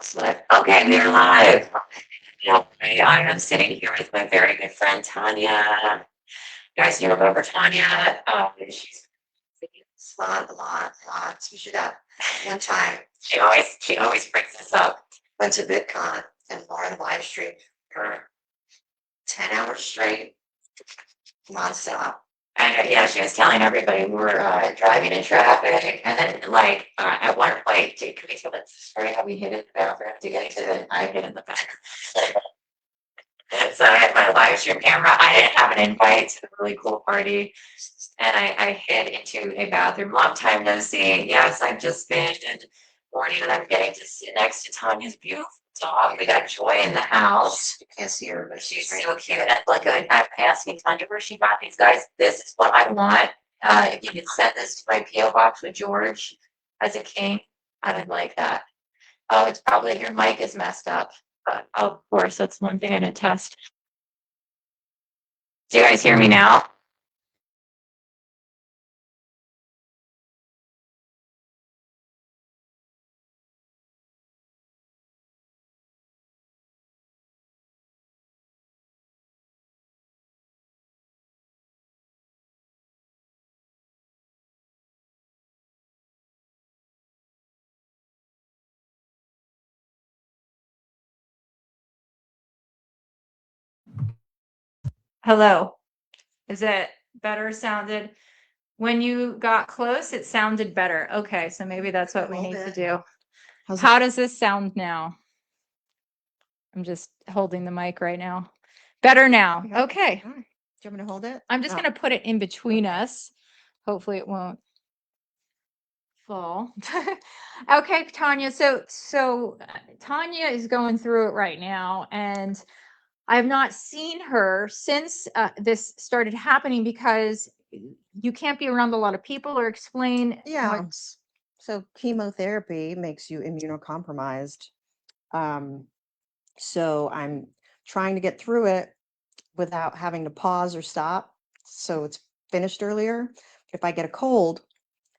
So like, okay, we're live. Okay, I am sitting here with my very good friend Tanya. You guys know about Tanya? She's a lot. We should have one time. She always brings this up. Went to VidCon and Lauren live streamed for 10 hours straight, nonstop. And yeah, she was telling everybody we were driving in traffic, and then like at one point, can we tell that story how we hid in the bathroom to get to the? I hid in the bathroom. So I had my live stream camera. I didn't have an invite to the really cool party, and I hid into a bathroom. Long time no see. Yes, I've just been and morning, and I'm getting to sit next to Tanya's beautiful dog. We got Joy in the house. You can't see her, but she's so cute. And like I'm asking Tanya where she got these guys. This is what I want. If you could send this to my PO box with George as a king, I would like that. Oh, it's probably your mic is messed up. But of course, that's one thing I didn't test. Do you guys hear me now? Hello. Is it better sounded? When you got close, it sounded better. Okay, so maybe that's what we need to do. How does this sound now? I'm just holding the mic right now. Better now. Okay. Do you want me to hold it? I'm just going to put it in between us. Hopefully it won't fall. Okay, Tanya. So Tanya is going through it right now, and I've not seen her since this started happening because you can't be around a lot of people or explain. Yeah. So chemotherapy makes you immunocompromised. So I'm trying to get through it without having to pause or stop. So it's finished earlier. If I get a cold,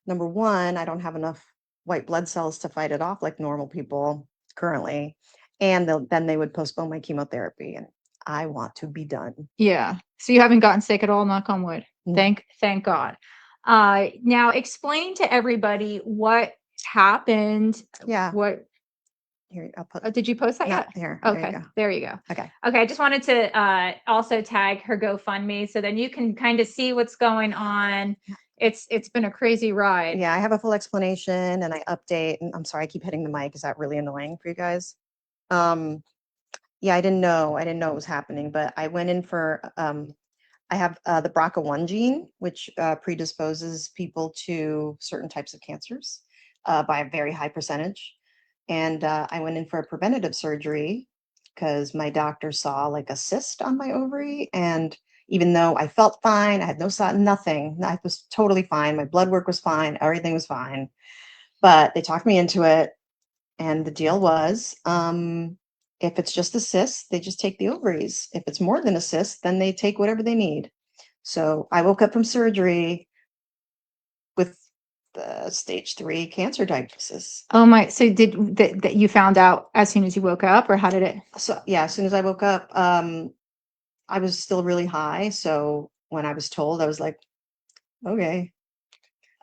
number one, I don't have enough white blood cells to fight it off like normal people currently. And then they would postpone my chemotherapy. And I want to be done. Yeah. So you haven't gotten sick at all, knock on wood. No. Thank God. Now explain to everybody what happened. Yeah. What Here, I'll put. did you post that yet? Here. Okay. There you go. Okay. Okay. I just wanted to also tag her GoFundMe so then you can kind of see what's going on. It's been a crazy ride. Yeah, I have a full explanation and I update. And I'm sorry, I keep hitting the mic. Is that really annoying for you guys? Yeah, I didn't know it was happening, but I went in for I have the BRCA1 gene, which predisposes people to certain types of cancers by a very high percentage. And I went in for a preventative surgery because my doctor saw like a cyst on my ovary. And even though I felt fine, I had nothing. I was totally fine. My blood work was fine. Everything was fine. But they talked me into it. And the deal was, if it's just a cyst, they just take the ovaries. If it's more than a cyst, then they take whatever they need. So I woke up from surgery with the stage 3 cancer diagnosis. Oh my, so did that you found out as soon as you woke up, or how did it? So yeah, as soon as I woke up, I was still really high. So when I was told, I was like, okay.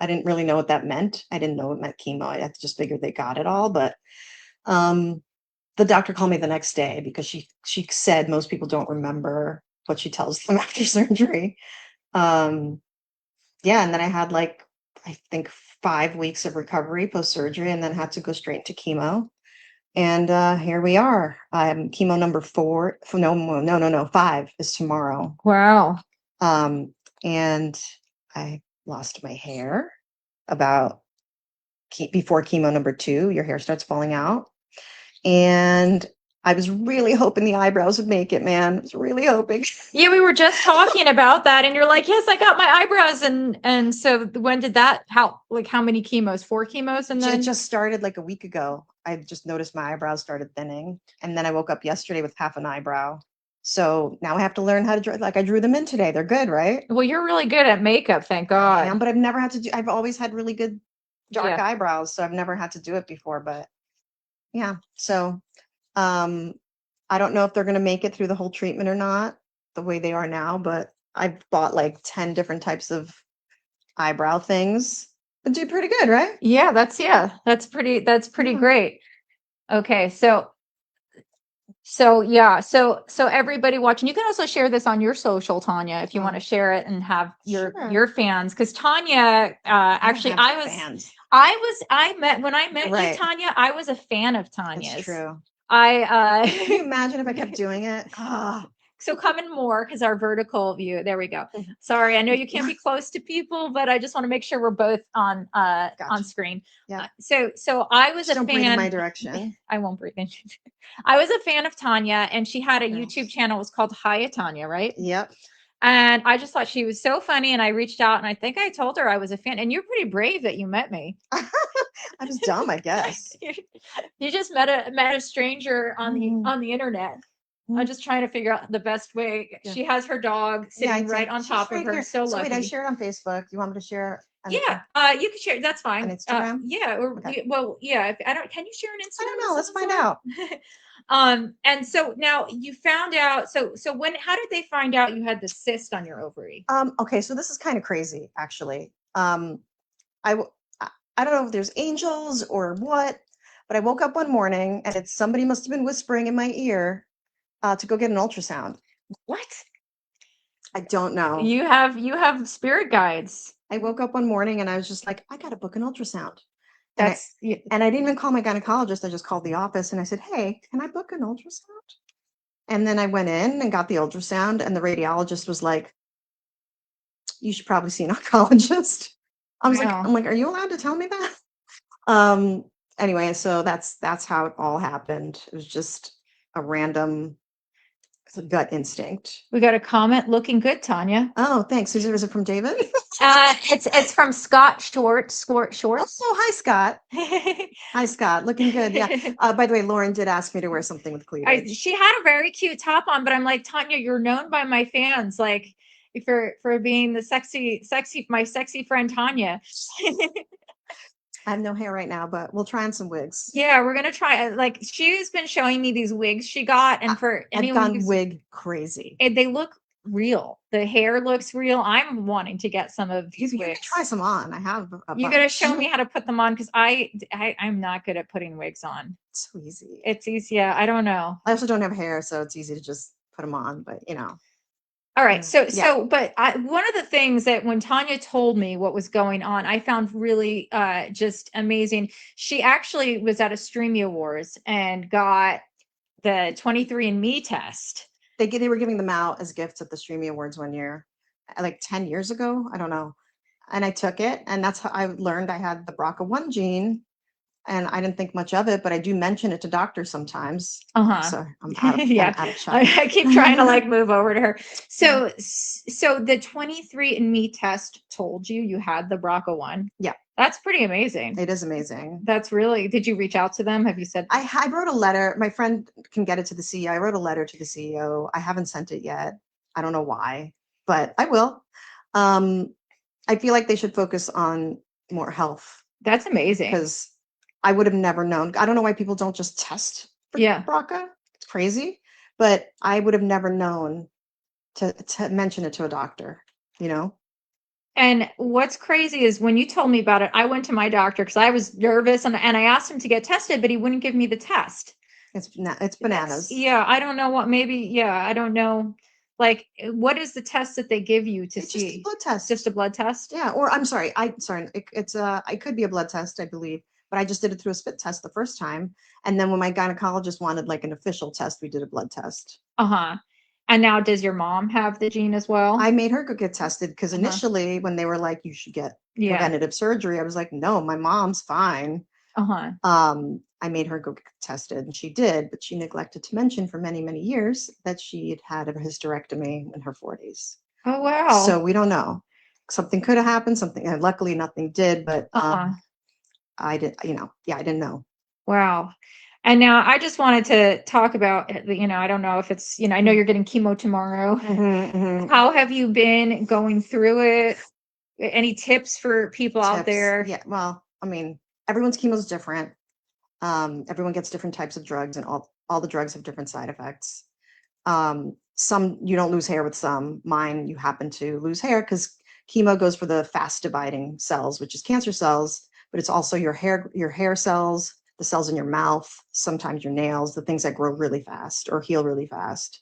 I didn't really know what that meant. I didn't know it meant chemo. I just figured they got it all. But the doctor called me the next day because she said most people don't remember what she tells them after surgery. Yeah, and then I had like, I think 5 weeks of recovery post-surgery and then had to go straight to chemo. And here we are. I'm chemo number 4. No, 5 is tomorrow. Wow. And I lost my hair about before chemo number 2. Your hair starts falling out. And I was really hoping the eyebrows would make it, man. I was really hoping. Yeah, we were just talking about that, and you're like, "Yes, I got my eyebrows." And so when did that? How many chemos? 4 chemos, and then it just started like a week ago. I just noticed my eyebrows started thinning, and then I woke up yesterday with half an eyebrow. So now I have to learn how to draw. Like I drew them in today. They're good, right? Well, you're really good at makeup, thank God. I am, but I've never had to do. I've always had really good dark eyebrows, so I've never had to do it before. But Yeah. So, um, I don't know if they're going to make it through the whole treatment or not, the way they are now, but I've bought like 10 different types of eyebrow things. But do pretty good, right? Yeah, that's pretty Yeah. great. Okay, so yeah, so everybody watching, you can also share this on your social, Tanya, if you want to share it and have your Sure. fans. Because Tanya, I don't actually, have fans. when I met you, Right. Tanya, I was a fan of It's Tanya's. true. I Can you imagine if I kept doing it? So come in more because our vertical view. There we go. Sorry, I know you can't be close to people, but I just want to make sure we're both on Gotcha. screen. Yeah. So I was Just a don't breathe in my fan. direction. I won't breathe in. I was a fan of Tanya, and she had a Yeah. YouTube channel. It was called Hiya Tanya, right? Yep. And I just thought she was so funny, and I reached out, and I think I told her I was a fan. And you're pretty brave that you met me. I was dumb, I guess. You just met a stranger on the internet. I'm just trying to figure out the best way. Yeah. She has her dog sitting right on She's top right of her. here. So So wait, I lucky. shared on Facebook. You want me to share? Yeah, you can share. That's fine. On Instagram? Yeah, or Okay. well, yeah. If I don't, can you share an Instagram? I don't know. or Let's something find out. And so now you found out. So when? How did they find out you had the cyst on your ovary? Okay, so this is kind of crazy, actually. I w- I don't know if there's angels or what, but I woke up one morning and it's somebody must have been whispering in my ear to go get an ultrasound. What? I don't know. You have spirit guides. I woke up one morning and I was just like, I got to book an ultrasound. That's And I didn't even call my gynecologist. I just called the office and I said, hey, can I book an ultrasound? And then I went in and got the ultrasound, and the radiologist was like, you should probably see an oncologist. I was like, Wow. I'm like, are you allowed to tell me that? Um, anyway, so that's how it all happened. It was just a random gut instinct. We got a comment. Looking good, Tanya. Oh, thanks. Is it from David? It's from Scott Schwartz. Oh, hi, Scott. Hi, Scott. Looking good. Yeah. By the way, Lauren did ask me to wear something with cleavage. She had a very cute top on, but I'm like, Tanya, you're known by my fans, like for being the my sexy friend Tanya. I have no hair right now, but we'll try on some wigs. Yeah, we're gonna try. Like she's been showing me these wigs she got, and for I've anyone gone wig crazy. they look real. The hair looks real. I'm wanting to get some of these You wigs. can try some on. I have a You gotta show me how to put them on because I'm not good at putting wigs on. It's so easy. It's easy. Yeah, I don't know. I also don't have hair, so it's easy to just put them on. But you know. All right. Yeah. But one of the things that when Tanya told me what was going on, I found really just amazing. She actually was at a Streamia Wars and got the 23andMe test. They were giving them out as gifts at the Streamy Awards one year, like 10 years ago. I don't know. And I took it, and that's how I learned I had the BRCA1 gene. And I didn't think much of it, but I do mention it to doctors sometimes. So I'm out of, yeah. out of shot. I keep trying to like move over to her. So the 23andMe test told you had the BRCA1. Yeah. That's pretty amazing. It is amazing. That's really, did you reach out to them? Have you said? I wrote a letter. My friend can get it to the CEO. I wrote a letter to the CEO. I haven't sent it yet. I don't know why, but I will. I feel like they should focus on more health. That's amazing. Because I would have never known. I don't know why people don't just test for BRCA. It's crazy, but I would have never known to mention it to a doctor, you know? And what's crazy is when you told me about it, I went to my doctor because I was nervous and I asked him to get tested, but he wouldn't give me the test. It's bananas. Yeah, I don't know what, I don't know. Like, what is the test that they give you to see? Just a blood test. Just a blood test? Yeah, or I'm sorry. It could be a blood test, I believe, but I just did it through a spit test the first time. And then when my gynecologist wanted like an official test, we did a blood test. And now does your mom have the gene as well? I made her go get tested because initially when they were like, you should get preventative surgery, I was like, no, my mom's fine. I made her go get tested and she did, but she neglected to mention for many, many years that she had a hysterectomy in her 40s. Oh, wow. So we don't know. Something could have happened, and luckily nothing did, but I didn't know. Wow. And now I just wanted to talk about, I don't know if it's, I know you're getting chemo tomorrow. How have you been going through it? Any tips for people out there? Yeah, well, I mean, everyone's chemo is different. Everyone gets different types of drugs, and all the drugs have different side effects. Some you don't lose hair with some. Mine, you happen to lose hair because chemo goes for the fast dividing cells, which is cancer cells, but it's also your hair cells, the cells in your mouth, sometimes your nails, the things that grow really fast or heal really fast,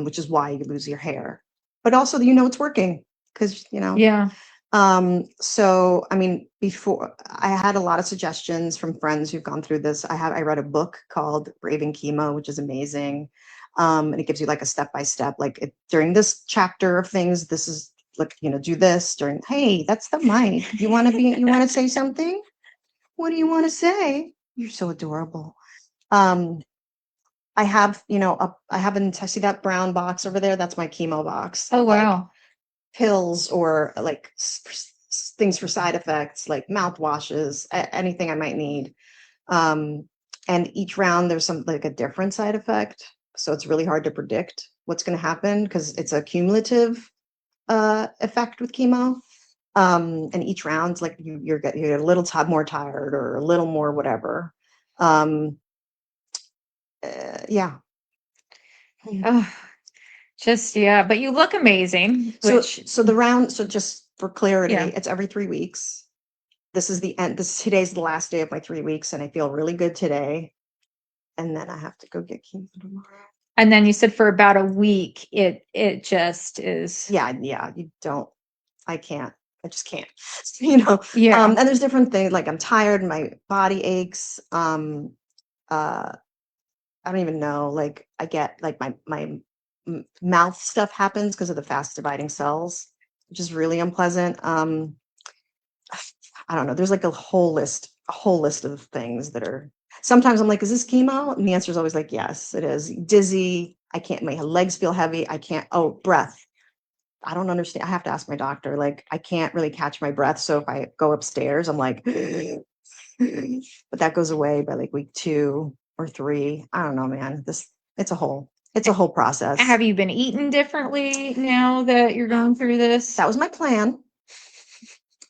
which is why you lose your hair. But also, it's working because, Yeah. So, I mean, before I had a lot of suggestions from friends who've gone through this. I read a book called Braving Chemo, which is amazing. And it gives you like a step-by-step, like during this chapter of things, this is like, do this during, hey, that's the mic. You want to say something? What do you want to say? You're so adorable. I have, I see that brown box over there. That's my chemo box. Oh, Like, wow. pills or like things for side effects, like mouthwashes, anything I might need. And each round there's some like a different side effect. So it's really hard to predict what's going to happen because it's a cumulative effect with chemo. And each round's like you're a little more tired or a little more whatever. Yeah. Oh, yeah, but you look amazing, So which, so just for clarity, yeah. it's every 3 weeks. This is the end. Today's the last day of my 3 weeks, and I feel really good today. And then I have to go get chemo tomorrow. And then you said for about a week, it just is. Yeah, I can't. I just can't. Yeah. And there's different things, like I'm tired, my body aches. I don't even know. Like I get like my mouth stuff happens because of the fast dividing cells, which is really unpleasant. I don't know. There's like a whole list of things that are. Sometimes I'm like, is this chemo? And the answer is always like, yes, it is. Dizzy. I can't. My legs feel heavy. I can't. Oh, breath. I don't understand. I have to ask my doctor. Like, I can't really catch my breath. So if I go upstairs, I'm like, but that goes away by like week 2 or 3. I don't know, man. It's a whole process. Have you been eating differently now that you're going through this? That was my plan.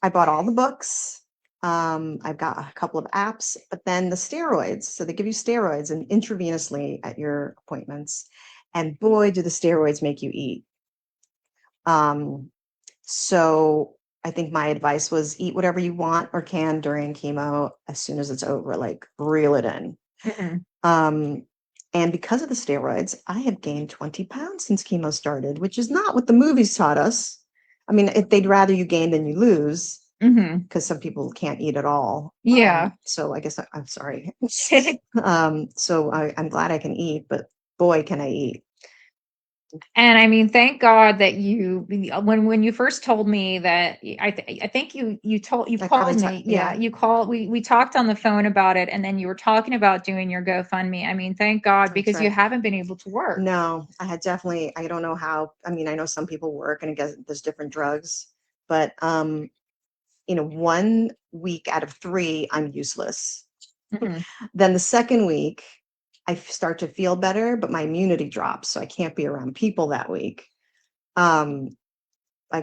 I bought all the books. I've got a couple of apps, but then the steroids. So they give you steroids and intravenously at your appointments. And boy, do the steroids make you eat. So I think my advice was eat whatever you want or can during chemo. As soon as it's over, like reel it in. And because of the steroids, I have gained 20 pounds since chemo started, which is not what the movies taught us. I mean, if they'd rather you gain than you lose, because some people can't eat at all. Yeah. So I guess I'm sorry. So I'm glad I can eat, but boy, can I eat. And I mean, thank God that when you first told me that, I think you called me. Yeah, you called. We talked on the phone about it, and then you were talking about doing your GoFundMe. I mean, thank God, because you haven't been able to work. No, I had definitely. I don't know how. I mean, I know some people work, and I guess there's different drugs, but 1 week out of 3, I'm useless. Then the second week, I start to feel better, but my immunity drops, so I can't be around people that week. I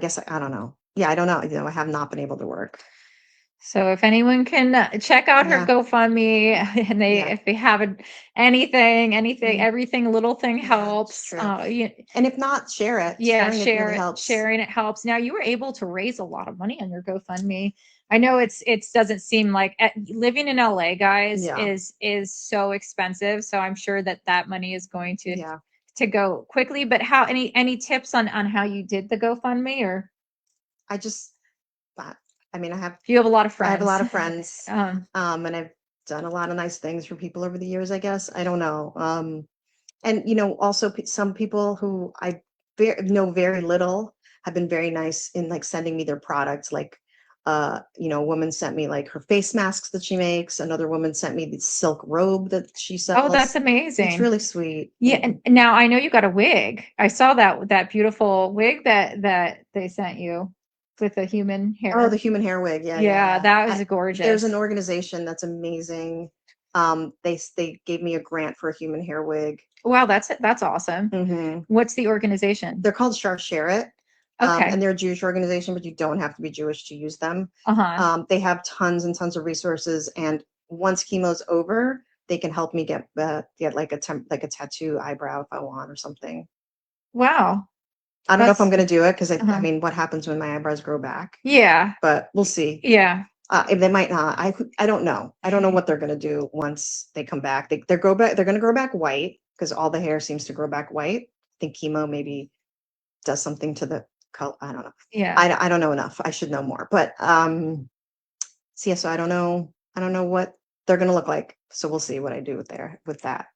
guess I don't know. Yeah, I don't know. I have not been able to work. So if anyone can check out her GoFundMe, and if they have anything, everything, little thing helps. And if not, share it. Yeah, Sharing it helps. Sharing it helps. Now you were able to raise a lot of money on your GoFundMe. I know it doesn't seem like living in LA, guys, is so expensive. So I'm sure that money is going to go quickly. But any tips on how you did the GoFundMe? Or you have a lot of friends. I have a lot of friends. And I've done a lot of nice things for people over the years, I guess. I don't know. And also some people who I know very little have been very nice in like sending me their products. Like, a woman sent me like her face masks that she makes. Another woman sent me the silk robe that she sells. Oh, that's amazing. It's really sweet. Yeah. And now I know you got a wig. I saw that beautiful wig that they sent you with the human hair. Oh, the human hair wig. Yeah. That was gorgeous. There's an organization that's amazing. They gave me a grant for a human hair wig. Wow, that's awesome. What's the organization? They're called Share It. Okay. And they're a Jewish organization, but you don't have to be Jewish to use them. Uh-huh. They have tons and tons of resources. And once chemo's over, they can help me get like a tattoo eyebrow if I want or something. Wow. I don't know if I'm That's- gonna do it because I uh-huh. mean, what happens when my eyebrows grow back? Yeah. But we'll see. Yeah. If they might not, I don't know. I don't know what they're gonna do once they come back. They're gonna grow back white because all the hair seems to grow back white. I think chemo maybe does something to the color. I don't know. Yeah. I don't know enough. I should know more. But so yeah, so I don't know. I don't know what they're gonna look like. So we'll see what I do with that.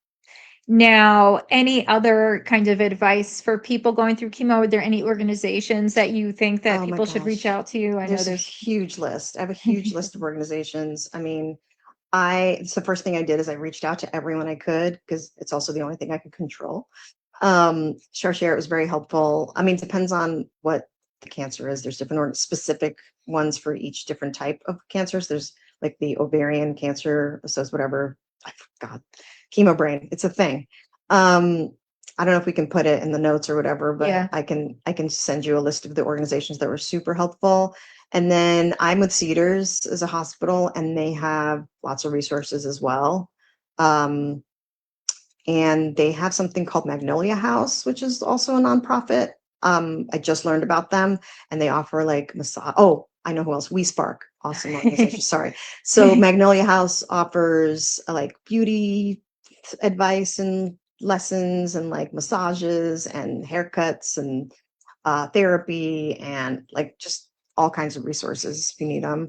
Now, any other kind of advice for people going through chemo? Are there any organizations that you think that Oh my people should reach gosh. out to? I know There's a there's huge list. I have a huge list of organizations. I mean, it's the first thing I did is I reached out to everyone I could because it's also the only thing I could control. Share it was very helpful. I mean, it depends on what the cancer is. There's different specific ones for each different type of cancers. There's like the ovarian cancer, so it's whatever. I forgot. Chemo brain. It's a thing. I don't know if we can put it in the notes or whatever, but Yeah. I can send you a list of the organizations that were super helpful. And then I'm with Cedars as a hospital, and they have lots of resources as well. And they have something called Magnolia House, which is also a nonprofit. I just learned about them, and they offer like massage. Oh, I know who else. We Spark, awesome organization. Sorry. So Magnolia House offers like beauty advice and lessons, and like massages and haircuts and therapy, and like just all kinds of resources if you need them.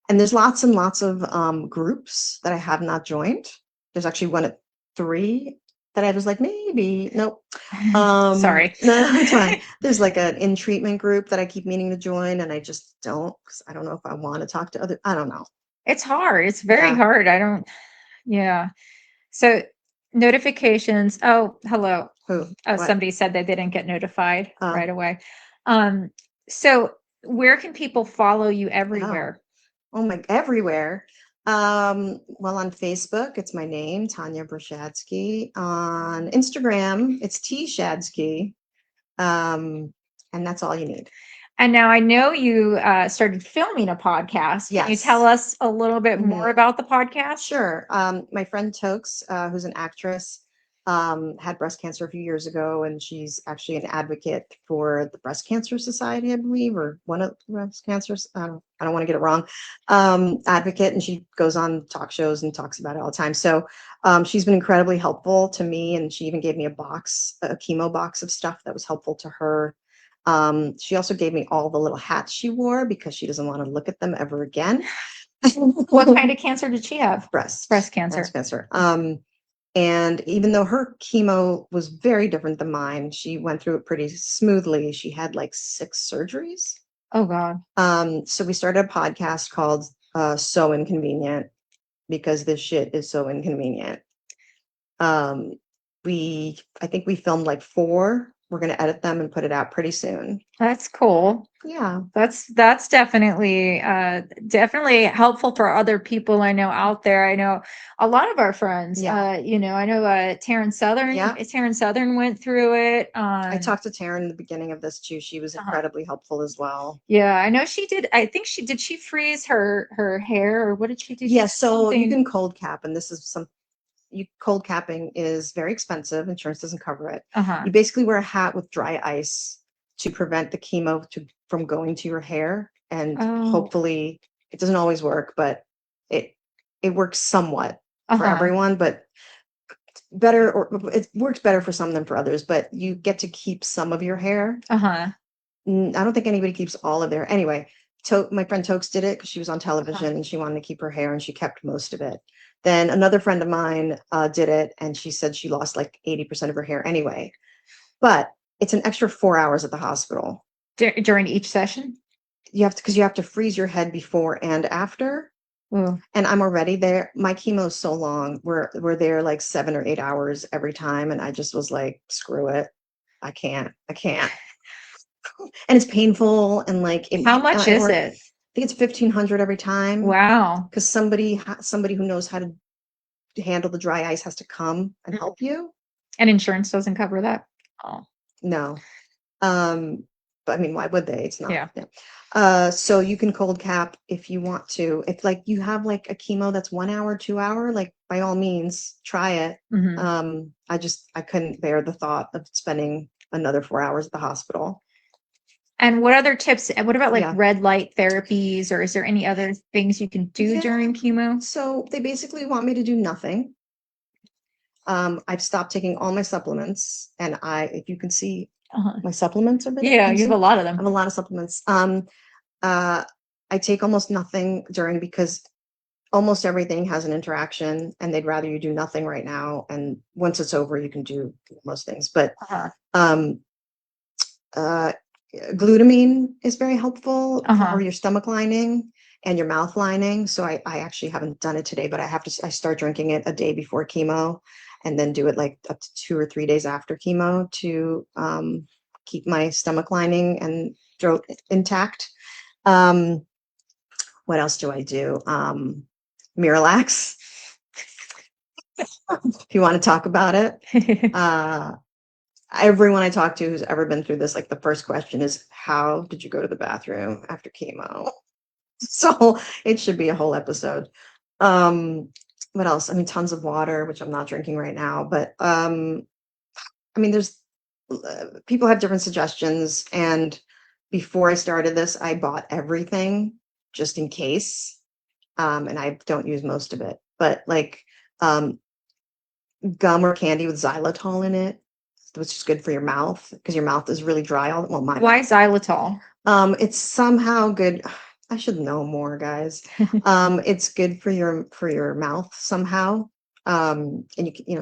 And there's lots and lots of groups that I have not joined. There's actually one at 3 that I was like, maybe, nope. Sorry. No, it's fine. There's like an in treatment group that I keep meaning to join, and I just don't, because I don't know if I want to talk to other, I don't know. It's hard. It's very Yeah. hard. I don't, yeah. So notifications. Oh, hello. Who? Oh, What? somebody said that they didn't get notified Oh. right away. So where can people follow you Oh. everywhere? Oh my, everywhere. Well, on Facebook, it's my name, Tanya Brashadsky. On Instagram, it's T Shadsky. And that's all you need. And now I know you started filming a podcast. Can you Yes. tell us a little bit Mhm. more about the podcast? Sure. My friend Tokes, who's an actress, had breast cancer a few years ago, and she's actually an advocate for the Breast Cancer Society, I believe, or one of the breast cancers. I don't want to get it wrong. Advocate, and she goes on talk shows and talks about it all the time. So she's been incredibly helpful to me, and she even gave me a chemo box of stuff that was helpful to her. She also gave me all the little hats she wore because she doesn't want to look at them ever again. What kind of cancer did she have? Breast cancer. Breast cancer. And even though her chemo was very different than mine, she went through it pretty smoothly. She had like 6 surgeries. Oh God. So we started a podcast called So Inconvenient, because this shit is so inconvenient. I think we filmed like 4. We're going to edit them and put it out pretty soon. That's cool. Yeah. That's definitely helpful for other people I know out there. I know a lot of our friends. Yeah. I know Taryn Southern. Yeah. Taryn Southern went through it. I talked to Taryn in the beginning of this too. She was incredibly helpful as well. Yeah, I know she did. I think she freeze her hair, or what did she do? Yeah, so you Something- can cold cap, and this is cold capping is very expensive. Insurance doesn't cover it. You basically wear a hat with dry ice to prevent the chemo from going to your hair, and hopefully it doesn't always work, but it works somewhat for everyone, but better, or it works better for some than for others, but you get to keep some of your hair. I don't think anybody keeps all of their. Anyway, my friend Tokes did it because she was on television and she wanted to keep her hair, and she kept most of it. Then another friend of mine did it, and she said she lost like 80% of her hair anyway. But it's an extra 4 hours at the hospital during each session. Because you have to freeze your head before and after. Ooh. And I'm already there. My chemo is so long. We're there like 7 or 8 hours every time, and I just was like, screw it. I can't. And it's painful, and like how much is it? I think it's $1,500 every time. Wow. Because somebody who knows how to handle the dry ice has to come and help you. And insurance doesn't cover that. Oh no. but I mean, why would they? It's not. Yeah. So you can cold cap if you want to. If like you have like a chemo that's 1 hour, 2 hour, like by all means, try it. Mhm. I couldn't bear the thought of spending another 4 hours at the hospital. And what other tips? What about like Yeah. red light therapies, or is there any other things you can do Yeah. during chemo? So they basically want me to do nothing. I've stopped taking all my supplements, and if you can see Uh-huh. my supplements, Yeah, you have a lot of I have them. a lot of supplements. I take almost nothing during because almost everything has an interaction, and they'd rather you do nothing right now. And once it's over, you can do most things. But Uh-huh. um, uh, glutamine is very helpful Uh-huh. for your stomach lining and your mouth lining. So I actually haven't done it today, but I start drinking it a day before chemo, and then do it like up to 2 or 3 days after chemo to keep my stomach lining and throat intact. What else do I do? Miralax, if you want to talk about it. Everyone I talk to who's ever been through this, like the first question is, how did you go to the bathroom after chemo? So it should be a whole episode. What else? I mean, tons of water, which I'm not drinking right now, but I mean, there's people have different suggestions. And before I started this, I bought everything just in case. And I don't use most of it, but like um, gum or candy with xylitol in it, which is good for your mouth because your mouth is really dry. Well, my Why mouth. xylitol? It's somehow good. I should know more, guys. It's good for your mouth somehow. And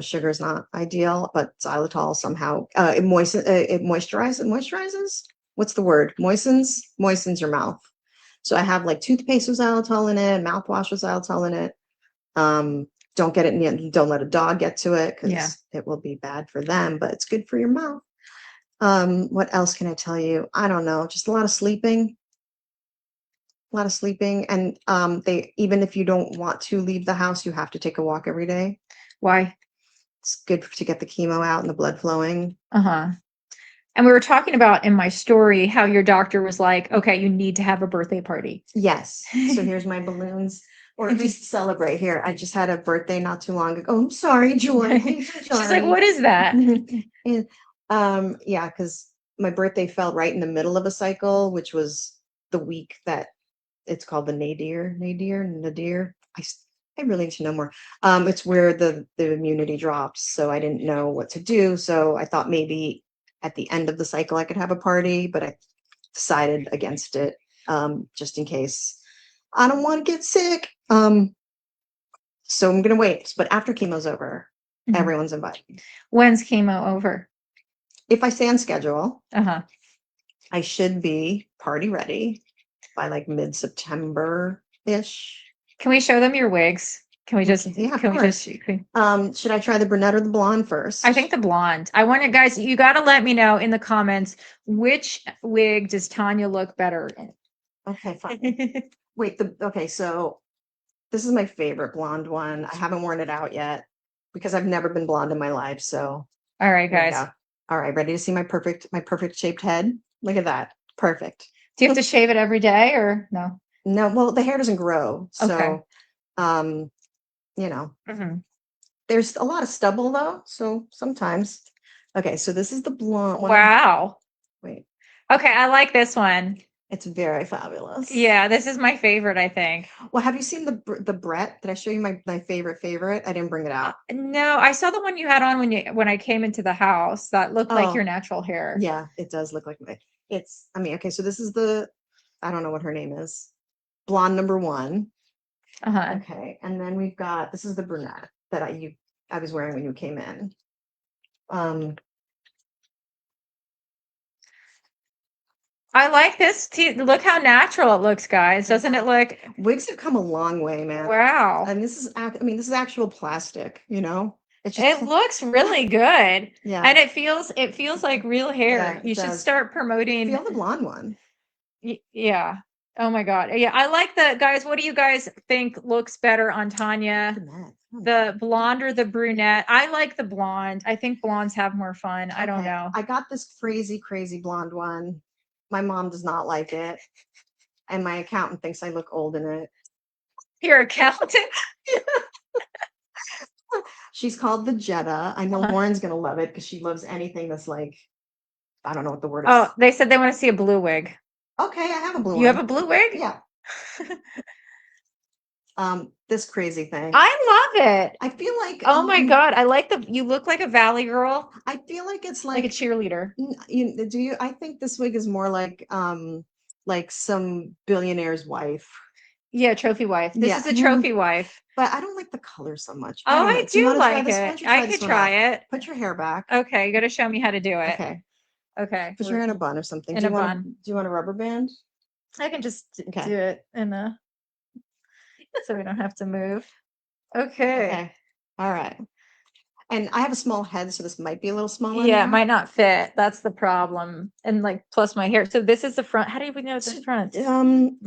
sugar is not ideal, but xylitol somehow it moisturizes. What's the word? Moistens your mouth. So I have like toothpaste with xylitol in it, mouthwash with xylitol in it. Don't get it don't let a dog get to it because Yeah. it will be bad for them, but it's good for your mouth. What else can I tell you? I don't know, just a lot of sleeping. And even if you don't want to leave the house, you have to take a walk every day. Why? It's good to get the chemo out and the blood flowing. Uh-huh. And we were talking about in my story how your doctor was like, okay, you need to have a birthday party. Yes. So here's my balloons, or at least celebrate. Here, I just had a birthday not too long ago. Oh, I'm sorry, Joy. She's like, what is that? And yeah, because my birthday fell right in the middle of a cycle, which was the week that it's called the nadir. I really need to know more. It's where the immunity drops, so I didn't know what to do. So I thought maybe at the end of the cycle I could have a party, but I decided against it, just in case. I don't want to get sick. So I'm gonna wait. But after chemo's over, Mhm. everyone's invited. When's chemo over? If I stay on schedule, Uh-huh. I should be party ready by like mid-September-ish. Can we show them your wigs? Can we just, Yeah, of can we course. just, Should I try the brunette or the blonde first? I think the blonde. I want you guys, you got to let me know in the comments, which wig does Tanya look better Okay, fine. in? Wait, okay, so this is my favorite blonde one. I haven't worn it out yet because I've never been blonde in my life. So All right, there we guys. go. All right, ready to see my perfect shaped head? Look at that. Perfect. Do you have to shave it every day or no? No, well, the hair doesn't grow. Okay. So you know, Mhm. there's a lot of stubble though. So sometimes. Okay, so this is the blonde one. Wow. Wait, Okay, I like this one. it's very fabulous. Yeah, this is my favorite, I think. Well, have you seen the Brett? Did I show you my favorite? I didn't bring it out. No, I saw the one you had on when I came into the house that looked like Oh. your natural hair. Yeah, it does look like okay, so this is I don't know what her name is. Blonde number 1. Uh-huh. Okay, and then this is the brunette that I was wearing when you came in. I like this too. Look how natural it looks, guys. Doesn't it look? Wigs have come a long way, man. Wow. And this is actual plastic, It's It looks really good. Yeah. And it feels like real hair. Yeah, it You should does. start promoting. Feel the blonde one. Yeah. Oh my God. Yeah, I like the guys. What do you guys think looks better on Tanya? The blonde or the brunette? I like the blonde. I think blondes have more fun. I don't know. I got this crazy blonde one My mom does not like it. And my accountant thinks I look old in it. Your accountant. She's called the Jetta. I know Uh-huh. Lauren's gonna love it because she loves anything that's like, I don't know what the word is. Oh, they said they want to see a blue wig. Okay, I have a blue You have a one. blue wig? Yeah. This crazy thing. I love it. I feel like Oh my God. I like you look like a Valley girl, I feel like it's like a like cheerleader. do you I think this wig is more like some billionaire's wife. Yeah, trophy wife. This Yeah. is a trophy wife. But I don't like the color so much. Oh, don't know. I Do you do want to try like this one? it. You I this could one out. try it. Put your hair back. Okay, you got to show me how to do it. Okay. Okay. Put your hair in a bun or something. In Do a you want bun. do you want a rubber band? I can just Okay. do it in a so we don't have to move. Okay. Okay. All right. And I have a small head, so this might be a little small on Yeah, there. it might not fit. That's the problem. And like plus my hair. So this is the front. How do we know it's the front? I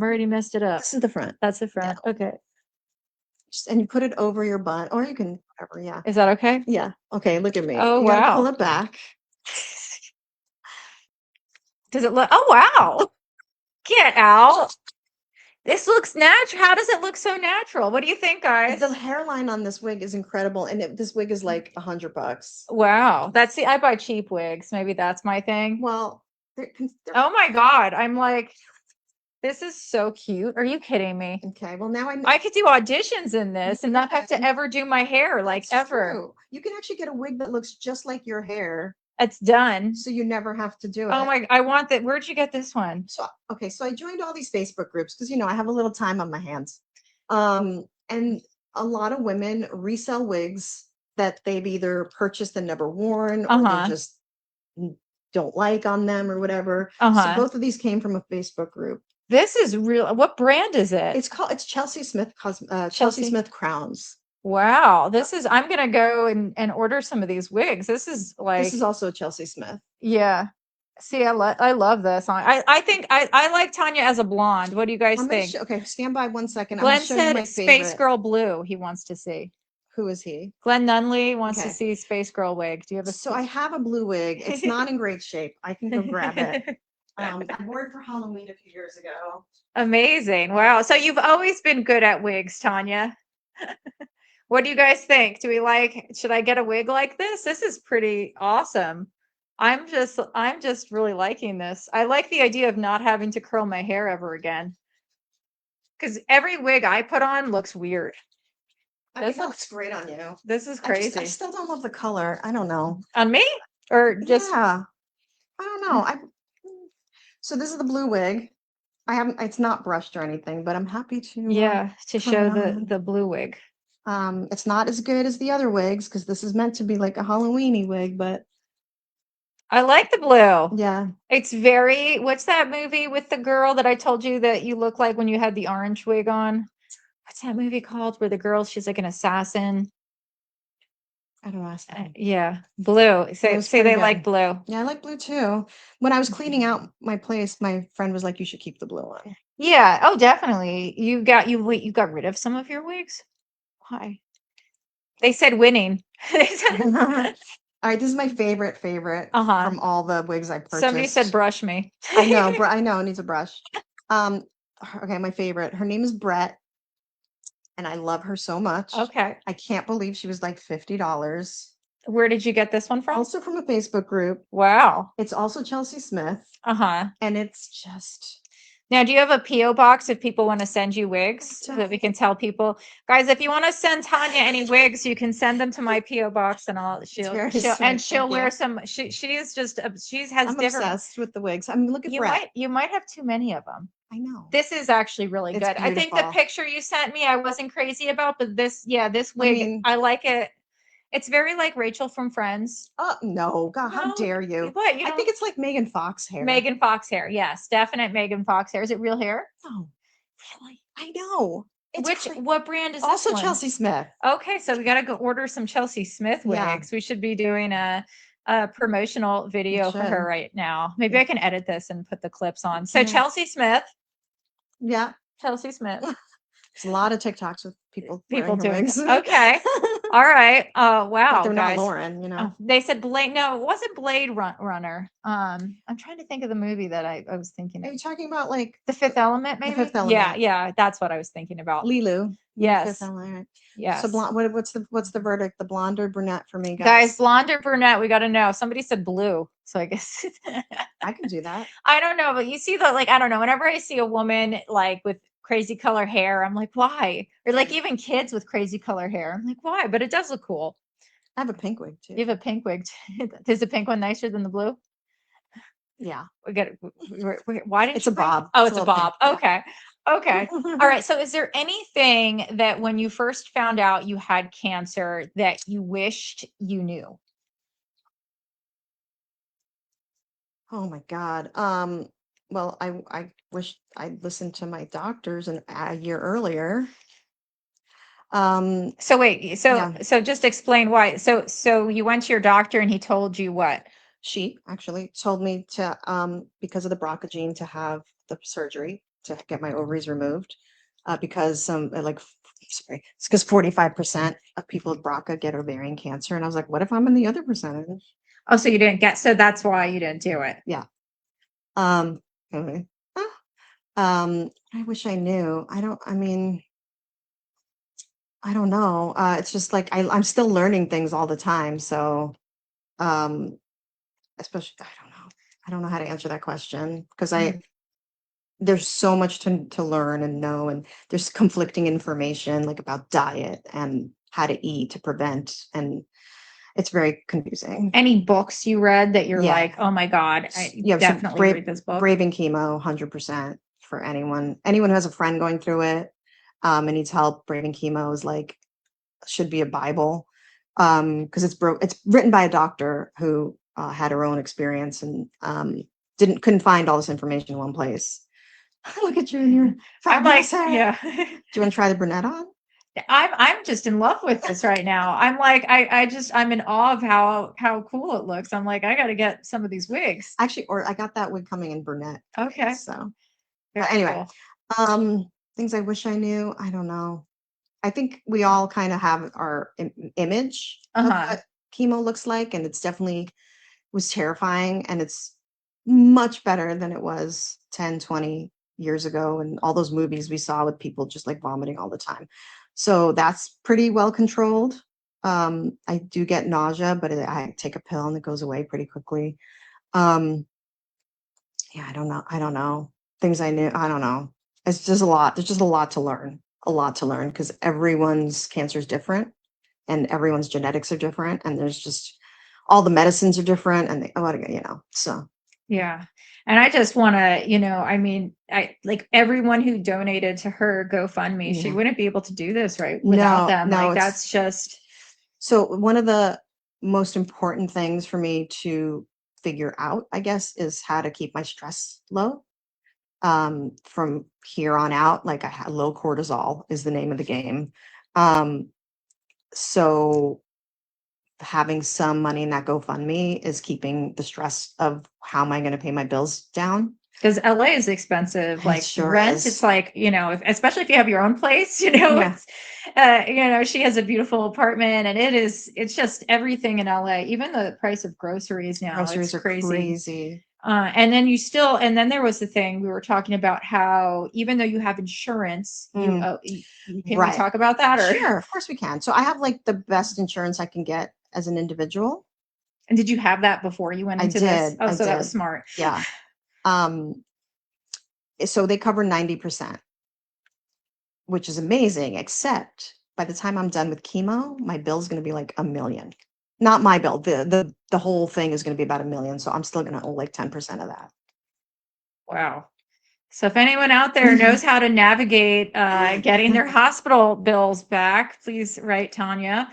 already messed it up. This is the front. That's the front. Okay. And you put it over your bun, or you can whatever. Yeah. Is that okay? Yeah. Okay. Look at me. Oh, You gotta pull wow. it back. Does it look? Oh, wow. Get out. This looks natural. How does it look so natural? What do you think, guys? The hairline on this wig is incredible, and this wig is like $100. Wow. I buy cheap wigs. Maybe that's my thing. Well, Oh my God. I'm like, this is so cute. Are you kidding me? okay. Well, now I could do auditions in this and not have to ever do my hair, like That's ever. true. You can actually get a wig that looks just like your hair, It's done. so you never have to do it. Oh my, I want that. Where'd you get this one? So okay, so I joined all these Facebook groups because I have a little time on my hands. And a lot of women resell wigs that they've either purchased and never worn, or they just don't like on them or whatever. So both of these came from a Facebook group. This is real. What brand is it? It's Chelsea Smith Chelsea Smith Crowns. Wow. I'm gonna go and order some of these wigs. This is also Chelsea Smith. Yeah. See, I love this. I think I like Tanya as a blonde. What do you guys think? Okay, stand by 1 second. Glenn I'm gonna show you my said Space favorite. Girl Blue he wants to see. Who is he? Glenn Nunley wants to Okay. see Space Girl wig. Do you have a So I have a blue wig. It's not in great shape. I can go grab it. I wore it for Halloween a few years ago. Amazing. Wow. So you've always been good at wigs, Tanya. What do you guys think? Should I get a wig like this? This is pretty awesome. I'm just really liking this. I like the idea of not having to curl my hair ever again. Because every wig I put on looks weird. This looks great on you. This is crazy. I still don't love the color. I don't know. On me? Or just I don't know. So this is the blue wig. It's not brushed or anything, but I'm happy to to show the blue wig. It's not as good as the other wigs because this is meant to be like a Halloweeny wig, but I like the blue. Yeah. It's what's that movie with the girl that I told you that you look like when you had the orange wig on? What's that movie called where the girl, she's like an assassin? I don't know. Yeah, blue. Say they like blue. Yeah, I like blue too. When I was cleaning out my place, my friend was like, "You should keep the blue on." Yeah. Oh, definitely. You got rid of some of your wigs. Why? They said winning. All right, this is my favorite from all the wigs I purchased. Somebody said brush me. I know, it needs a brush. Okay, my favorite. Her name is Brett, and I love her so much. Okay. I can't believe she was like $50. Where did you get this one from? Also from a Facebook group. Wow. It's also Chelsea Smith. And it's just... Now, do you have a P.O. box if people want to send you wigs so that we can tell people, guys, if you want to send Tanya any wigs, you can send them to my P.O. box and she'll wear some. She is just I'm different. Obsessed with the wigs. Look at Brett. You might have too many of them. I know. This is actually really good. Beautiful. I think the picture you sent me, I wasn't crazy about, but this wig, I like it. It's very like Rachel from Friends. Oh, no. God, how dare you? What? I think it's like Megan Fox hair. Megan Fox hair. Yes, definite Megan Fox hair. Is it real hair? No. Really? I know. What brand is this also one? Chelsea Smith. Okay, so we got to go order some Chelsea Smith wigs. Yeah. We should be doing a promotional video for her right now. Maybe I can edit this and put the clips on. So Chelsea Smith. Yeah. Chelsea Smith. There's a lot of TikToks with people doing wigs. Okay. All right. But Wow, they're not guys. Lauren, you know. Oh, they said Blade. No, it wasn't Runner. I'm trying to think of the movie that I was thinking Are of. you talking about like The Fifth Element, The maybe? Fifth Yeah, Element? yeah, that's what I was thinking about. Lilu? Yes. Fifth Element. So Yes. what's the verdict? The blonde or brunette for me, Guys, blonde or brunette, we got to know. Somebody said blue, so I guess I can do that. I don't know, but you see the like I don't know. Whenever I see a woman like with crazy color hair, I'm like, why? Or like even kids with crazy color hair, I'm like, why? But it does look cool. I have a pink wig too. You have a pink wig. Is the pink one nicer than the blue? Yeah. We got. Why didn't It's you a bring- bob. Oh, It's it's a a little bob. pink, Okay. Okay. All right. So, is there anything that when you first found out you had cancer that you wished you knew? Oh my God. Well, I wish I'd listened to my doctors a year earlier. So wait. So Yeah. so just explain why. So you went to your doctor and he told you what? She actually told me to because of the BRCA gene to have the surgery to get my ovaries removed because sorry, it's because 45% of people with BRCA get ovarian cancer, and I was like, what if I'm in the other percentage? Oh, so you didn't get. So that's why you didn't do it. Yeah. Okay. I wish I knew. I don't know. It's just like I'm still learning things all the time. So, um, especially, I don't know. I don't know how to answer that question because Mm. there's so much to learn and know, and there's conflicting information like about diet and how to eat to prevent, and it's very confusing. Any books you read that you're Yeah. like, oh my God, I Yeah, so definitely read this book. Braving Chemo, 100% for anyone who has a friend going through it, and needs help. Braving Chemo is like should be a Bible, because it's written by a doctor who had her own experience and couldn't find all this information in one place. Look at you and your I'm fat like, hair. yeah. Do you want to try the brunette on? I'm just in love with this right now. I'm like, I'm in awe of how cool it looks. I'm like, I got to get some of these wigs. Actually, or I got that wig coming in brunette. Okay. So, Very but anyway, cool. things I wish I knew. I don't know. I think we all kind of have our image of Uh-huh. what chemo looks like, and it's definitely was terrifying, and it's much better than it was 10, 20 years ago, and all those movies we saw with people just like vomiting all the time. So that's pretty well controlled. I do get nausea, but I take a pill and it goes away pretty quickly. Um, yeah, I don't know. I don't know. Things I knew. I don't know. It's just a lot. There's just a lot to learn. A lot to learn because everyone's cancer is different and everyone's genetics are different. And there's just all the medicines are different and so. Yeah. And I just want to, I mean, I like everyone who donated to her GoFundMe, she Yeah. wouldn't be able to do this right without them. No, Like that's just so one of the most important things for me to figure out, I guess, is how to keep my stress low. From here on out, like low cortisol is the name of the game. So having some money in that GoFundMe is keeping the stress of how am I going to pay my bills down. because LA is expensive. It Like sure rent, is. it's like, especially if you have your own place, Yeah. it's, she has a beautiful apartment and it's just everything in LA. Even the price of groceries now, Groceries it's are crazy. crazy. And then there was the thing we were talking about how even though you have insurance, can we Right. talk about that? Or Sure, of course we can. So I have like the best insurance I can get as an individual. and did you have that before you went I into this? did. Oh, I so that was did. smart. Yeah. So they cover 90%, which is amazing, except by the time I'm done with chemo, my bill's going to be like $1 million. Not my bill. The whole thing is going to be about $1 million. So I'm still going to owe like 10% of that. Wow. So if anyone out there knows how to navigate getting their hospital bills back, please write Tanya.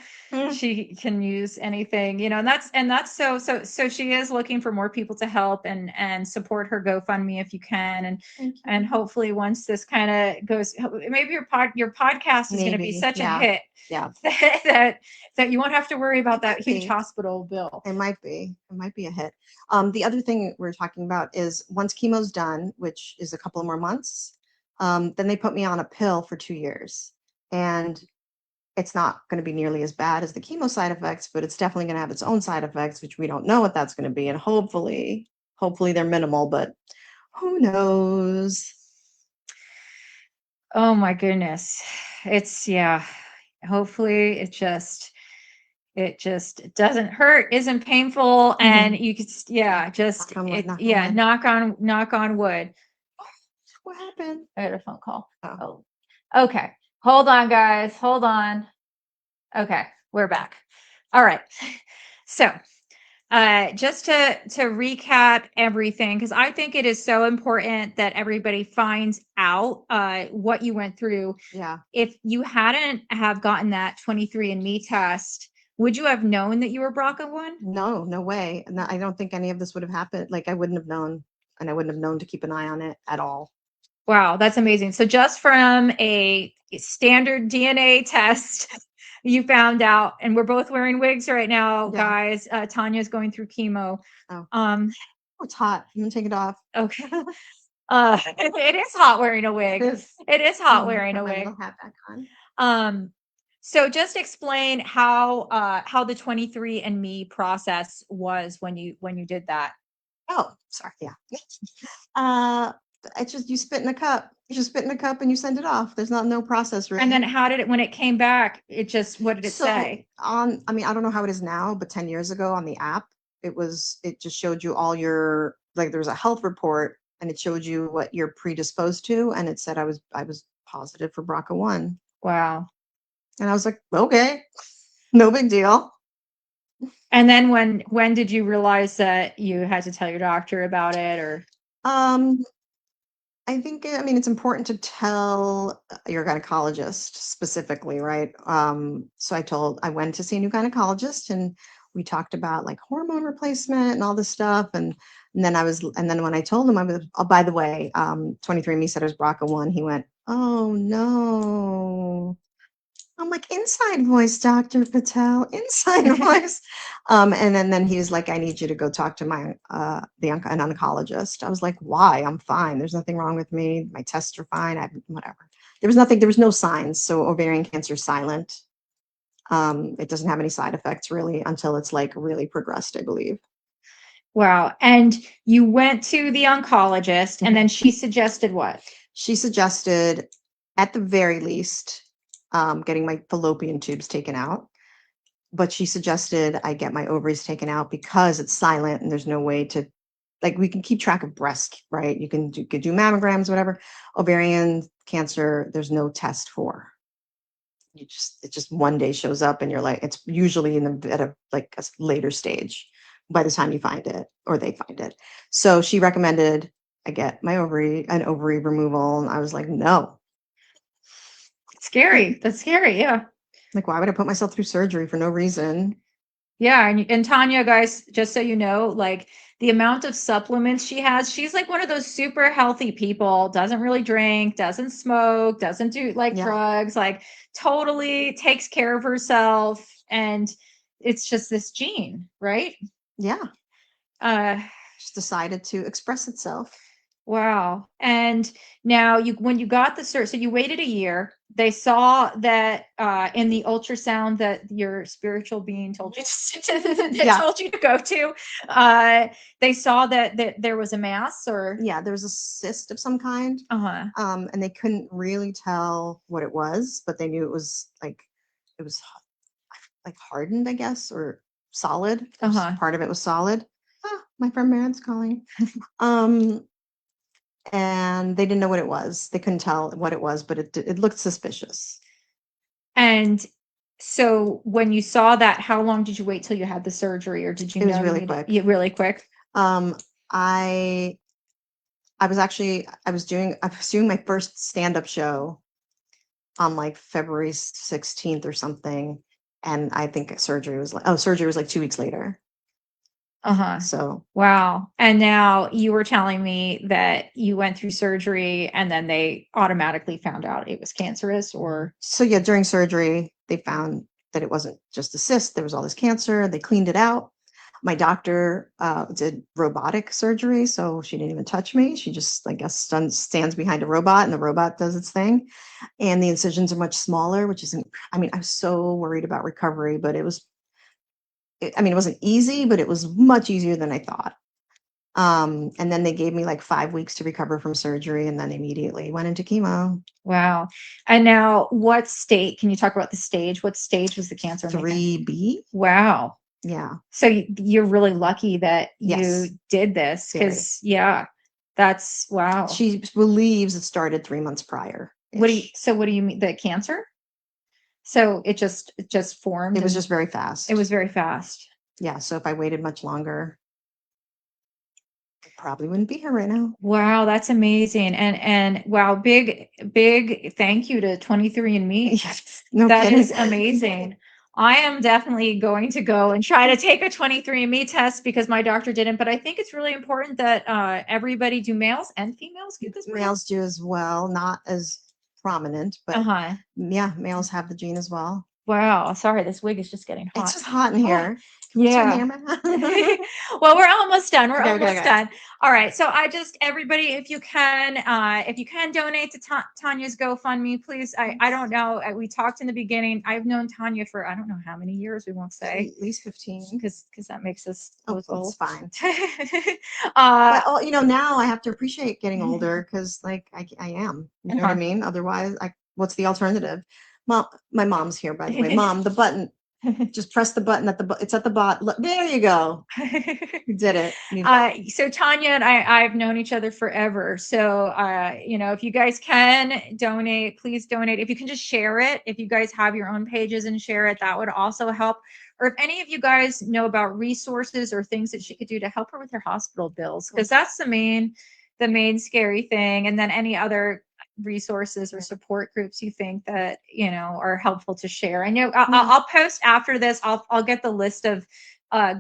She can use anything, and that's so she is looking for more people to help and support her GoFundMe if you can. And hopefully once this kind of goes, maybe your podcast is going to be such a hit that you won't have to worry about that huge hospital bill. It might be a hit. The other thing we're talking about is once chemo's done, which is a couple of more months, then they put me on a pill for 2 years. And it's not going to be nearly as bad as the chemo side effects, but it's definitely going to have its own side effects, which we don't know what that's going to be. And hopefully they're minimal, but who knows? Oh my goodness. It's yeah. Hopefully it just doesn't hurt, isn't painful, and you could just Knock on wood, it knock on yeah, wood. knock on wood. What happened? I had a phone call. Oh. Oh. Okay. Hold on, guys. Hold on. Okay, we're back. All right. So, just to recap everything, because I think it is so important that everybody finds out what you went through. Yeah. If you hadn't have gotten that 23andMe test, would you have known that you were BRCA1? No way. No, I don't think any of this would have happened. Like I wouldn't have known, and I wouldn't have known to keep an eye on it at all. Wow, that's amazing. So just from a standard DNA test, you found out, and we're both wearing wigs right now, Yeah. guys. Tanya's going through chemo. Oh. Um, Oh, it's hot. I'm gonna take it off. okay. It is hot wearing a wig. It is hot wearing a Put my wig. little hat back on. So just explain how the 23andMe process was when you did that. Oh, sorry. Yeah. It's just you spit in a cup. You just spit in a cup and you send it off. There's no process really. And then how did it, when it came back, what did it So say? I don't know how it is now, but 10 years ago on the app, it just showed you all your, like there was a health report and it showed you what you're predisposed to. And it said I was positive for BRCA1. Wow. And I was like, okay, no big deal. And then when did you realize that you had to tell your doctor about it, or? I think, it's important to tell your gynecologist specifically, right? So I went to see a new gynecologist and we talked about like hormone replacement and all this stuff. And then when I told him I was, oh, by the way, 23andMe said I was BRCA1, he went, oh no. I'm like, inside voice, Dr. Patel, inside voice. And then he was like, I need you to go talk to an oncologist. I was like, why? I'm fine. There's nothing wrong with me. My tests are fine. Whatever. There was no signs. So ovarian cancer is silent. It doesn't have any side effects really until it's like really progressed, I believe. Wow. And you went to the oncologist and then she suggested what? She suggested, at the very least, getting my fallopian tubes taken out. But she suggested I get my ovaries taken out because it's silent and there's no way to, like, we can keep track of breast, right? You can do mammograms, whatever. Ovarian cancer, there's no test for. It just one day shows up and you're like, it's usually at a later stage by the time you find it or they find it. So she recommended I get an ovary removal. And I was like, no. Scary. That's scary. Yeah. Like, why would I put myself through surgery for no reason? Yeah. And Tanya, guys, just so you know, like the amount of supplements she has, she's like one of those super healthy people, doesn't really drink, doesn't smoke, doesn't do drugs, like totally takes care of herself. And it's just this gene, right? Yeah. Just decided to express itself. Wow. And now when you got the so you waited a year, they saw that in the ultrasound that your spiritual being told you told you to go to, they saw that there was a mass, or there was a cyst of some kind. And they couldn't really tell what it was, but they knew it was like hardened, I guess, or solid. Part of it was solid. My friend Maren's calling. And they didn't know what it was. They couldn't tell what it was, but it looked suspicious. And so when you saw that, how long did you wait till you had the surgery, or did you know? It was really quick. Yeah, really quick. I was doing my first stand-up show on like February 16th or something. And I think surgery was like 2 weeks later. So wow. And now you were telling me that you went through surgery and then they automatically found out it was cancerous, or? So yeah, during surgery, they found that it wasn't just a cyst. There was all this cancer. They cleaned it out. My doctor did robotic surgery, so she didn't even touch me. She just, I guess, stands behind a robot, and the robot does its thing. And the incisions are much smaller, which isn't. I mean, I was so worried about recovery, but it was. I mean, it wasn't easy, but it was much easier than I thought. And then they gave me like 5 weeks to recover from surgery, and then immediately went into chemo. Wow. And now what state, can you talk about the stage? What stage was the cancer in? 3B. Wow. Yeah. So you're really lucky that you Yes. did this, because yeah, that's wow. She believes it started 3 months prior. What do you mean, the cancer? So it just formed. It was just very fast. It was very fast. Yeah. So if I waited much longer, I probably wouldn't be here right now. Wow, that's amazing. And wow, big thank you to 23andMe. Yes. No That kidding. is amazing. I am definitely going to go and try to take a 23andMe test, because my doctor didn't. But I think it's really important that everybody, do males and females get this? Males do as well, not as prominent, but yeah, males have the gene as well. Wow. Sorry, this wig is just getting hot. It's just hot in here. Yeah. Well, we're almost done. We're almost done. All right. So everybody, if you can donate to Tanya's GoFundMe, please. I don't know. We talked in the beginning. I've known Tanya for, I don't know how many years, we won't say. At least 15. Because that makes us both old. It's fine. But now I have to appreciate getting older, because like I am. You know what I mean? Otherwise, what's the alternative? Mom, my mom's here, by the way. Mom, the button. Just press the button it's at the bottom. There you go. You did it. So Tanya and I've known each other forever. So, if you guys can donate, please donate. If you can just share it, if you guys have your own pages and share it, that would also help. Or if any of you guys know about resources or things that she could do to help her with her hospital bills, because that's the main scary thing. And then any other resources or support groups you think that are helpful to share. I know I'll post after this. I'll get the list of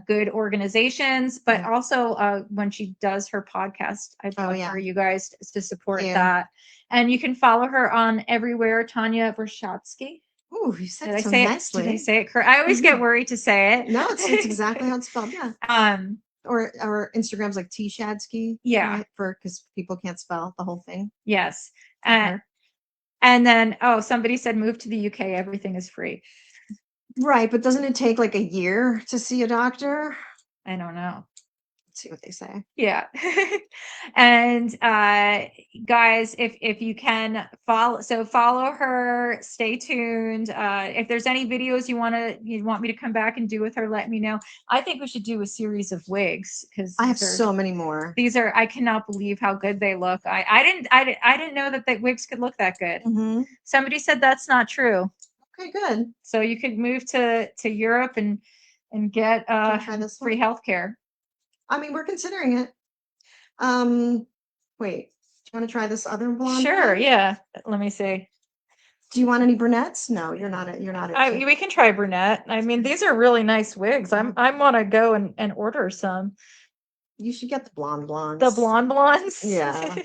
good organizations, but also when she does her podcast, I'd love for you guys to support that. And you can follow her on everywhere, Tanya Vershatsky. Oh, you said it so nicely. Did I say it correct? I always get worried to say it. No, it's exactly how it's spelled. Yeah. Or Instagram's like T Shadsky. Yeah. Right? Because people can't spell the whole thing. Yes. And then, somebody said, move to the UK. Everything is free. Right. But doesn't it take like a year to see a doctor? I don't know. Let's see what they say. Yeah. And guys, if you can follow her, stay tuned. If there's any videos you want me to come back and do with her, let me know. I think we should do a series of wigs, because I have so many more. I cannot believe how good they look. I didn't know that wigs could look that good. Mm-hmm. Somebody said that's not true. Okay, good. So you could move to Europe and get free healthcare. I mean, we're considering it. Wait, do you want to try this other blonde? Sure, yeah. Let me see. Do you want any brunettes? No, you're not. We can try brunette. I mean, these are really nice wigs. I want to go and order some. You should get the blondes. The blondes? Yeah.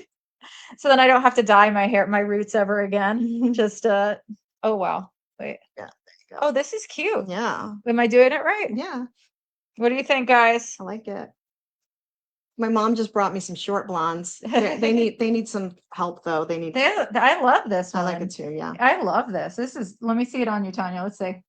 So then I don't have to dye my roots ever again. Just oh wow. Wait. Yeah, there you go. Oh, this is cute. Yeah. Am I doing it right? Yeah. What do you think, guys? I like it. My mom just brought me some short blondes. They need some help though. I love this one. I like it too. Yeah. I love this. Let me see it on you, Tanya. Let's see.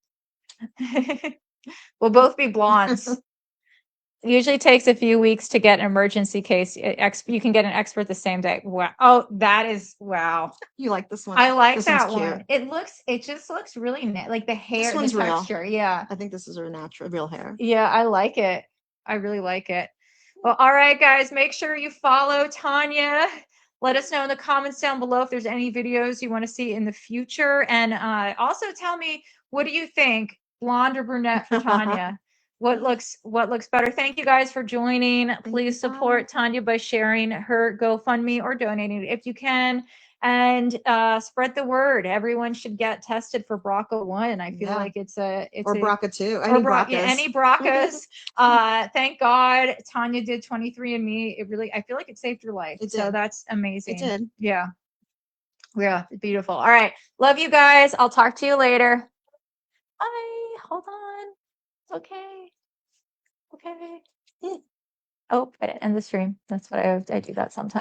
We'll both be blondes. It usually takes a few weeks to get an emergency case. You can get an expert the same day. Wow. Oh, that is wow. You like this one? I like that one. It just looks really like the hair, the texture. Real. Yeah. I think this is her real hair. Yeah, I like it. I really like it. Well, all right, guys, make sure you follow Tanya. Let us know in the comments down below if there's any videos you want to see in the future. And also tell me, what do you think? Blonde or brunette for Tanya? What looks better? Thank you guys for joining. Please support Tanya by sharing her GoFundMe or donating if you can. And spread the word. Everyone should get tested for BRCA1. I feel like it's BRCA2. Any BRCAs. Thank God Tanya did 23andMe. I feel like it saved your life. So that's amazing. It did. Yeah. Yeah. Beautiful. All right. Love you guys. I'll talk to you later. Bye. Hold on. Okay. okay. Oh, I end the stream. That's what I do that sometimes.